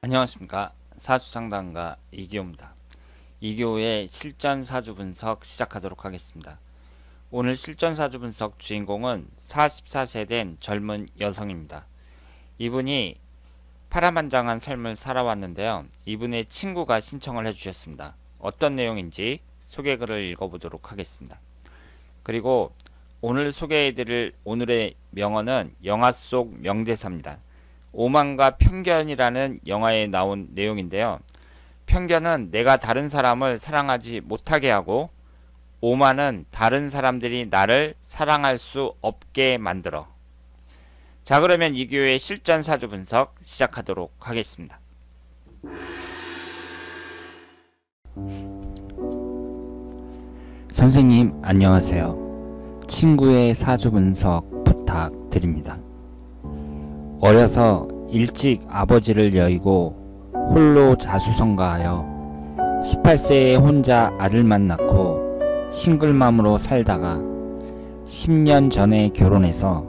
안녕하십니까. 사주상담가 이기호입니다. 이기호의 실전사주 분석 시작하도록 하겠습니다. 오늘 실전사주 분석 주인공은 44세 된 젊은 여성입니다. 이분이 파란만장한 삶을 살아왔는데요. 이분의 친구가 신청을 해주셨습니다. 어떤 내용인지 소개글을 읽어보도록 하겠습니다. 그리고 오늘 소개해드릴 오늘의 명언은 영화 속 명대사입니다. 오만과 편견이라는 영화에 나온 내용인데요. 편견은 내가 다른 사람을 사랑하지 못하게 하고, 오만은 다른 사람들이 나를 사랑할 수 없게 만들어. 자, 그러면 이교의 실전 사주 분석 시작하도록 하겠습니다. 선생님 안녕하세요. 친구의 사주 분석 부탁드립니다. 어려서 일찍 아버지를 여의고 홀로 자수성가하여 18세에 혼자 아들만 낳고 싱글맘으로 살다가 10년 전에 결혼해서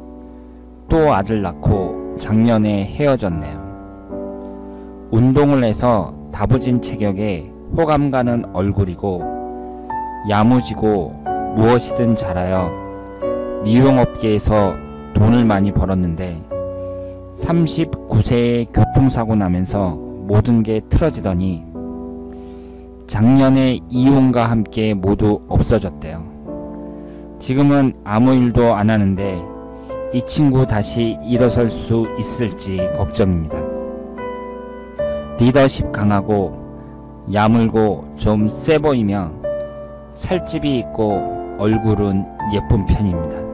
또 아들 낳고 작년에 헤어졌네요. 운동을 해서 다부진 체격에 호감 가는 얼굴이고 야무지고 무엇이든 잘하여 미용업계에서 돈을 많이 벌었는데 39세에 교통사고 나면서 모든 게 틀어지더니 작년에 이혼과 함께 모두 없어졌대요. 지금은 아무 일도 안 하는데 이 친구 다시 일어설 수 있을지 걱정입니다. 리더십 강하고 야물고 좀 세 보이며 살집이 있고 얼굴은 예쁜 편입니다.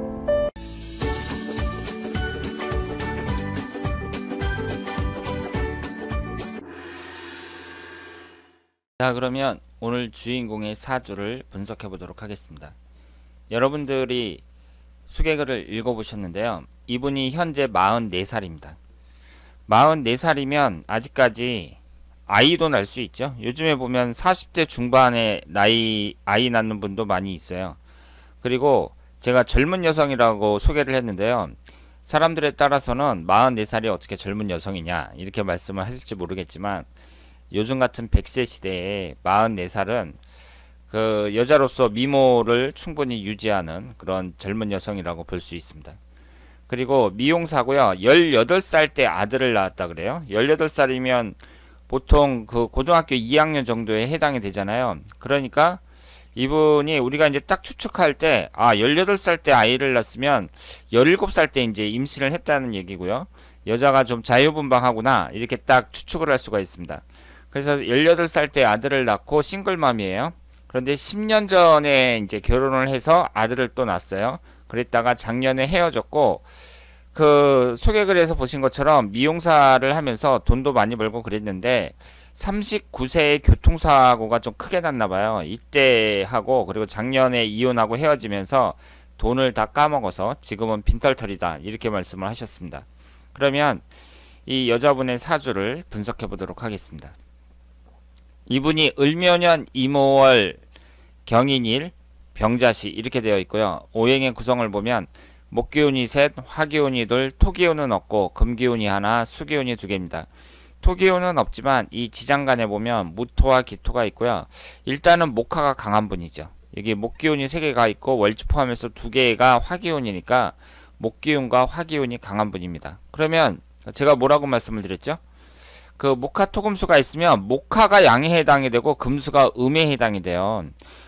자, 그러면 오늘 주인공의 사주를 분석해 보도록 하겠습니다. 여러분들이 소개글을 읽어보셨는데요. 이분이 현재 44살입니다. 44살이면 아직까지 아이도 낳을 수 있죠. 요즘에 보면 40대 중반에 아이 낳는 분도 많이 있어요. 그리고 제가 젊은 여성이라고 소개를 했는데요. 사람들에 따라서는 44살이 어떻게 젊은 여성이냐 이렇게 말씀을 하실지 모르겠지만 요즘 같은 100세 시대에 44살은 그 여자로서 미모를 충분히 유지하는 그런 젊은 여성이라고 볼 수 있습니다. 그리고 미용사고요. 18살 때 아들을 낳았다 그래요. 18살이면 보통 그 고등학교 2학년 정도에 해당이 되잖아요. 그러니까 이분이 우리가 이제 딱 추측할 때 18살 때 아이를 낳았으면 17살 때 이제 임신을 했다는 얘기고요. 여자가 좀 자유분방하구나 이렇게 딱 추측을 할 수가 있습니다. 그래서 18살 때 아들을 낳고 싱글맘이에요. 그런데 10년 전에 이제 결혼을 해서 아들을 또 낳았어요. 그랬다가 작년에 헤어졌고, 그 소개글에서 보신 것처럼 미용사를 하면서 돈도 많이 벌고 그랬는데 39세에 교통사고가 좀 크게 났나 봐요. 이때 하고, 그리고 작년에 이혼하고 헤어지면서 돈을 다 까먹어서 지금은 빈털털이다 이렇게 말씀을 하셨습니다. 그러면 이 여자분의 사주를 분석해 보도록 하겠습니다. 이분이 을묘년 이모월 경인일 병자시 이렇게 되어 있고요. 오행의 구성을 보면 목기운이 셋, 화기운이 둘, 토기운은 없고 금기운이 하나, 수기운이 두 개입니다. 토기운은 없지만 이 지장간에 보면 무토와 기토가 있고요. 일단은 목화가 강한 분이죠. 여기 목기운이 3개가 있고 월지 포함해서 2개가 화기운이니까 목기운과 화기운이 강한 분입니다. 그러면 제가 뭐라고 말씀을 드렸죠? 그 목화 토금수가 있으면 목화가 양에 해당이 되고 금수가 음에 해당이 돼요.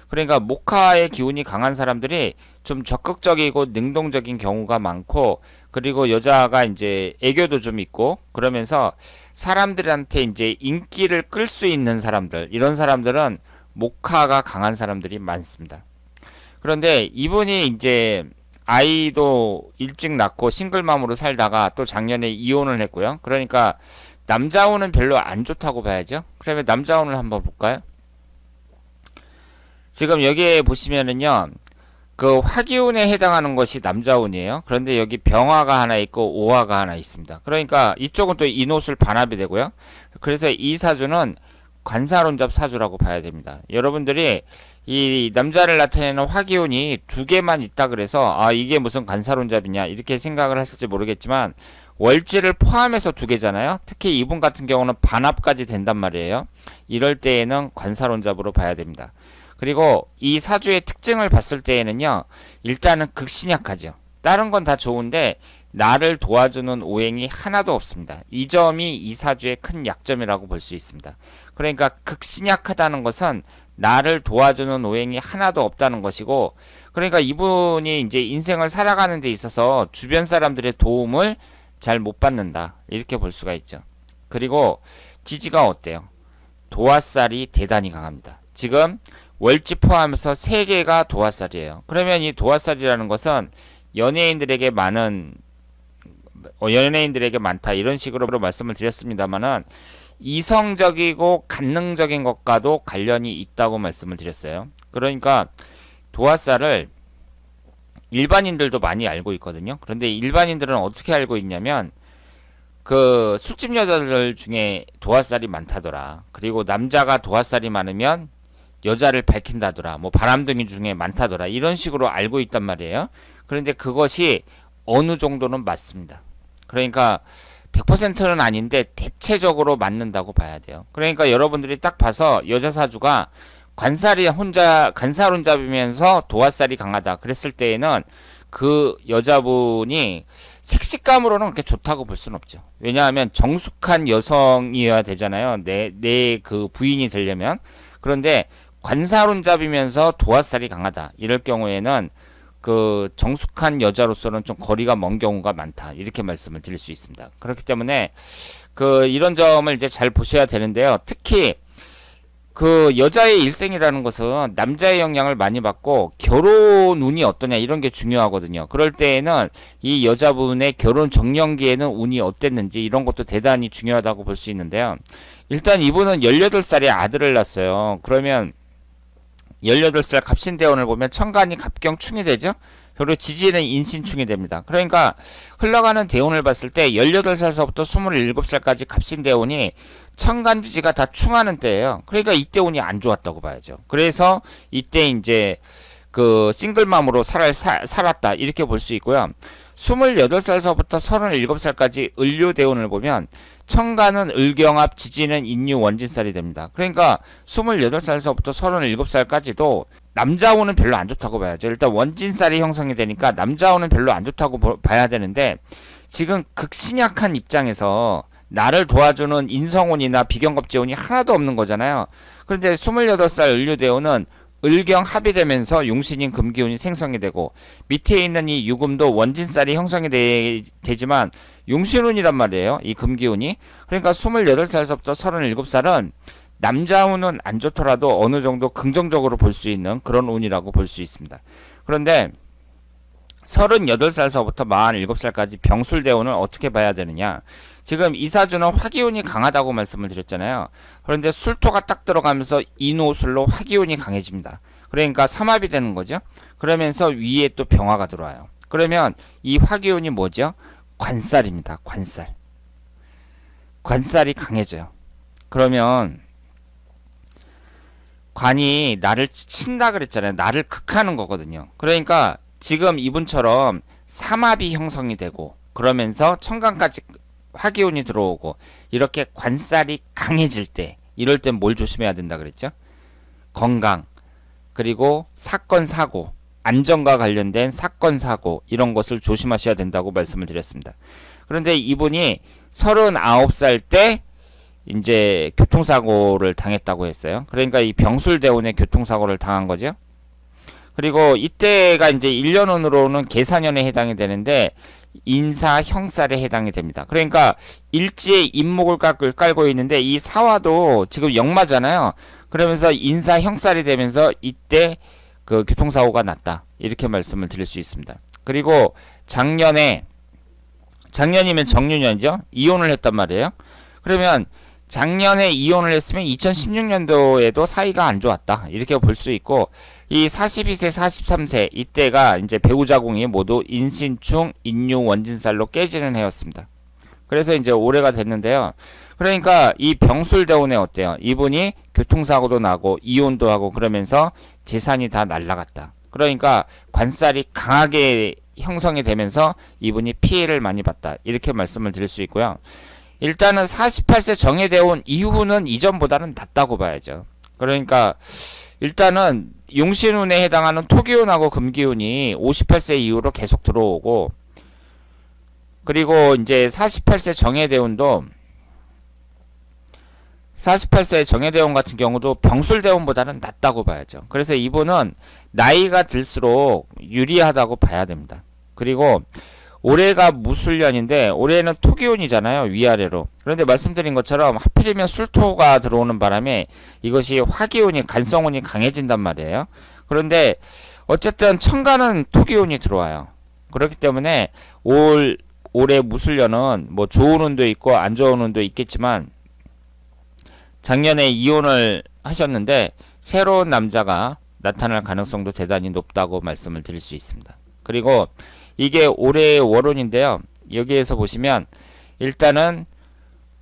그러니까 목화의 기운이 강한 사람들이 좀 적극적이고 능동적인 경우가 많고, 그리고 여자가 이제 애교도 좀 있고 그러면서 사람들한테 이제 인기를 끌 수 있는 사람들, 이런 사람들은 목화가 강한 사람들이 많습니다. 그런데 이분이 이제 아이도 일찍 낳고 싱글맘으로 살다가 또 작년에 이혼을 했고요. 그러니까 남자운은 별로 안 좋다고 봐야죠. 그러면 남자운을 한번 볼까요? 지금 여기에 보시면은요, 그 화기운에 해당하는 것이 남자운이에요. 그런데 여기 병화가 하나 있고 오화가 하나 있습니다. 그러니까 이쪽은 또 인호술 반합이 되고요. 그래서 이 사주는 관사론잡 사주라고 봐야 됩니다. 여러분들이 이 남자를 나타내는 화기운이 두 개만 있다 그래서 아 이게 무슨 관사론잡이냐 이렇게 생각을 하실지 모르겠지만 월지를 포함해서 두 개잖아요. 특히 이분 같은 경우는 반합까지 된단 말이에요. 이럴 때에는 관사론잡으로 봐야 됩니다. 그리고 이 사주의 특징을 봤을 때에는요, 일단은 극신약하죠. 다른 건 다 좋은데 나를 도와주는 오행이 하나도 없습니다. 이 점이 이 사주의 큰 약점이라고 볼 수 있습니다. 그러니까 극신약하다는 것은 나를 도와주는 오행이 하나도 없다는 것이고, 그러니까 이분이 이제 인생을 살아가는 데 있어서 주변 사람들의 도움을 잘 못 받는다, 이렇게 볼 수가 있죠. 그리고 지지가 어때요? 도화살이 대단히 강합니다. 지금 월지 포함해서 3개가 도화살이에요. 그러면 이 도화살이라는 것은 연예인들에게 많다 이런 식으로 말씀을 드렸습니다만은 이성적이고 간능적인 것과도 관련이 있다고 말씀을 드렸어요. 그러니까 도화살을 일반인들도 많이 알고 있거든요. 그런데 일반인들은 어떻게 알고 있냐면 그 술집 여자들 중에 도화살이 많다더라. 그리고 남자가 도화살이 많으면 여자를 밝힌다더라. 뭐 바람둥이 중에 많다더라. 이런 식으로 알고 있단 말이에요. 그런데 그것이 어느 정도는 맞습니다. 그러니까 100%는 아닌데 대체적으로 맞는다고 봐야 돼요. 그러니까 여러분들이 딱 봐서 여자 사주가 관살혼잡이면서 도화살이 강하다 그랬을 때에는 그 여자분이 색식감으로는 그렇게 좋다고 볼 수는 없죠. 왜냐하면 정숙한 여성이어야 되잖아요. 내 그 부인이 되려면. 그런데 관살혼잡이면서 도화살이 강하다 이럴 경우에는 그 정숙한 여자로서는 좀 거리가 먼 경우가 많다 이렇게 말씀을 드릴 수 있습니다. 그렇기 때문에 그 이런 점을 이제 잘 보셔야 되는데요. 특히 그 여자의 일생이라는 것은 남자의 영향을 많이 받고 결혼 운이 어떠냐 이런 게 중요하거든요. 그럴 때에는 이 여자분의 결혼 정년기에는 운이 어땠는지 이런 것도 대단히 중요하다고 볼 수 있는데요. 일단 이분은 18살에 아들을 낳았어요. 그러면 18살 갑신대운을 보면 천간이 갑경충이 되죠. 그리고 지지는 인신충이 됩니다. 그러니까 흘러가는 대운을 봤을 때 18살서부터 27살까지 갑신대운이 천간지지가 다 충하는 때예요. 그러니까 이때 운이 안 좋았다고 봐야죠. 그래서 이때 이제 그 싱글맘으로 살았다 이렇게 볼 수 있고요. 28살서부터 37살까지 을료대운을 보면 천간은 을경합, 지지는 인유, 원진살이 됩니다. 그러니까 28살서부터 37살까지도 남자운은 별로 안 좋다고 봐야죠. 일단 원진살이 형성이 되니까 남자운은 별로 안 좋다고 봐야 되는데 지금 극신약한 입장에서 나를 도와주는 인성운이나 비경겁재운이 하나도 없는 거잖아요. 그런데 28살 을료대운은 을경 합이 되면서 용신인 금기운이 생성이 되고 밑에 있는 이 유금도 원진살이 형성이 되지만 용신운이란 말이에요. 이 금기운이. 그러니까 28살서부터 37살은 남자운은 안 좋더라도 어느 정도 긍정적으로 볼 수 있는 그런 운이라고 볼 수 있습니다. 그런데 38살서부터 47살까지 병술대운을 어떻게 봐야 되느냐. 지금 이 사주는 화기운이 강하다고 말씀을 드렸잖아요. 그런데 술토가 딱 들어가면서 인호술로 화기운이 강해집니다. 그러니까 삼합이 되는 거죠. 그러면서 위에 또 병화가 들어와요. 그러면 이 화기운이 뭐죠? 관살입니다. 관살. 관살이 강해져요. 그러면 관이 나를 친다 그랬잖아요. 나를 극하는 거거든요. 그러니까 지금 이분처럼 삼합이 형성이 되고 그러면서 천간까지 화기운이 들어오고 이렇게 관살이 강해질 때 이럴 땐 뭘 조심해야 된다 그랬죠? 건강 그리고 사건 사고 안전과 관련된 사건 사고 이런 것을 조심하셔야 된다고 말씀을 드렸습니다. 그런데 이분이 39살 때 이제 교통사고를 당했다고 했어요. 그러니까 이 병술대운의 교통사고를 당한 거죠. 그리고 이때가 이제 1년운으로는 계사년에 해당이 되는데 인사 형살에 해당이 됩니다. 그러니까 일지에 임목을 깔고 있는데 이 사화도 지금 역마잖아요. 그러면서 인사 형살이 되면서 이때 그 교통사고가 났다. 이렇게 말씀을 드릴 수 있습니다. 그리고 작년이면 정유년이죠. 이혼을 했단 말이에요. 그러면 작년에 이혼을 했으면 2016년도에도 사이가 안 좋았다. 이렇게 볼 수 있고 이 42세, 43세 이때가 이제 배우자궁이 모두 인신충, 인유, 원진살로 깨지는 해였습니다. 그래서 이제 올해가 됐는데요. 그러니까 이 병술대운에 어때요? 이분이 교통사고도 나고 이혼도 하고 그러면서 재산이 다 날라갔다. 그러니까 관살이 강하게 형성이 되면서 이분이 피해를 많이 봤다. 이렇게 말씀을 드릴 수 있고요. 일단은 48세 정해되어 온 이후는 이전보다는 낫다고 봐야죠. 그러니까 일단은 용신운에 해당하는 토기운하고 금기운이 58세 이후로 계속 들어오고, 그리고 이제 48세 정해대운도 48세 정해대운 같은 경우도 병술대운보다는 낫다고 봐야죠. 그래서 이분은 나이가 들수록 유리하다고 봐야 됩니다. 그리고 올해가 무술년인데 올해는 토기운이잖아요. 위아래로. 그런데 말씀드린 것처럼 하필이면 술토가 들어오는 바람에 이것이 화기운이 간성운이 강해진단 말이에요. 그런데 어쨌든 천간은 토기운이 들어와요. 그렇기 때문에 올해 무술년은 뭐 좋은 운도 있고 안 좋은 운도 있겠지만 작년에 이혼을 하셨는데 새로운 남자가 나타날 가능성도 대단히 높다고 말씀을 드릴 수 있습니다. 그리고 이게 올해의 월운인데요. 여기에서 보시면 일단은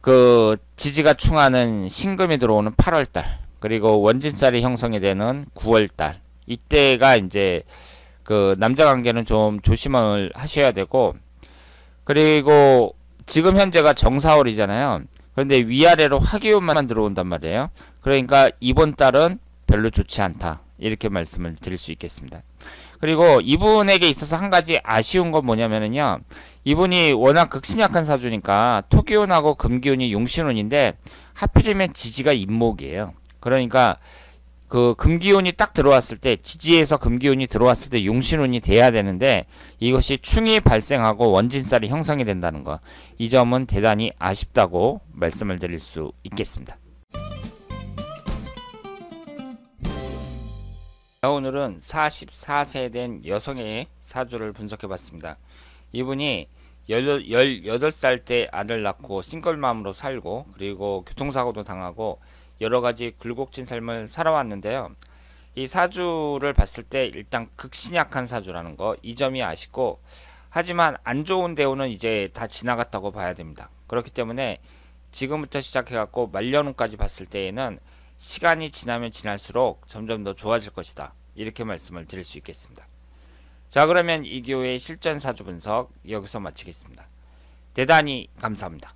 그 지지가 충하는 신금이 들어오는 8월달, 그리고 원진살이 형성이 되는 9월달, 이때가 이제 그 남자 관계는 좀 조심을 하셔야 되고, 그리고 지금 현재가 정사월이잖아요. 그런데 위아래로 화기운만 들어온단 말이에요. 그러니까 이번 달은 별로 좋지 않다. 이렇게 말씀을 드릴 수 있겠습니다. 그리고 이분에게 있어서 한 가지 아쉬운 건 뭐냐면요. 이분이 워낙 극신약한 사주니까 토기운하고 금기운이 용신운인데 하필이면 지지가 임목이에요. 그러니까 그 금기운이 딱 들어왔을 때, 지지에서 금기운이 들어왔을 때 용신운이 돼야 되는데 이것이 충이 발생하고 원진살이 형성이 된다는 거, 이 점은 대단히 아쉽다고 말씀을 드릴 수 있겠습니다. 오늘은 44세 된 여성의 사주를 분석해 봤습니다. 이분이 18살 때 아들 낳고 싱글맘으로 살고, 그리고 교통사고도 당하고 여러가지 굴곡진 삶을 살아왔는데요. 이 사주를 봤을 때 일단 극신약한 사주라는 거, 이 점이 아쉽고, 하지만 안 좋은 대우는 이제 다 지나갔다고 봐야 됩니다. 그렇기 때문에 지금부터 시작해 갖고 말년운까지 봤을 때에는 시간이 지나면 지날수록 점점 더 좋아질 것이다. 이렇게 말씀을 드릴 수 있겠습니다. 자, 그러면 이교의 실전 사주 분석 여기서 마치겠습니다. 대단히 감사합니다.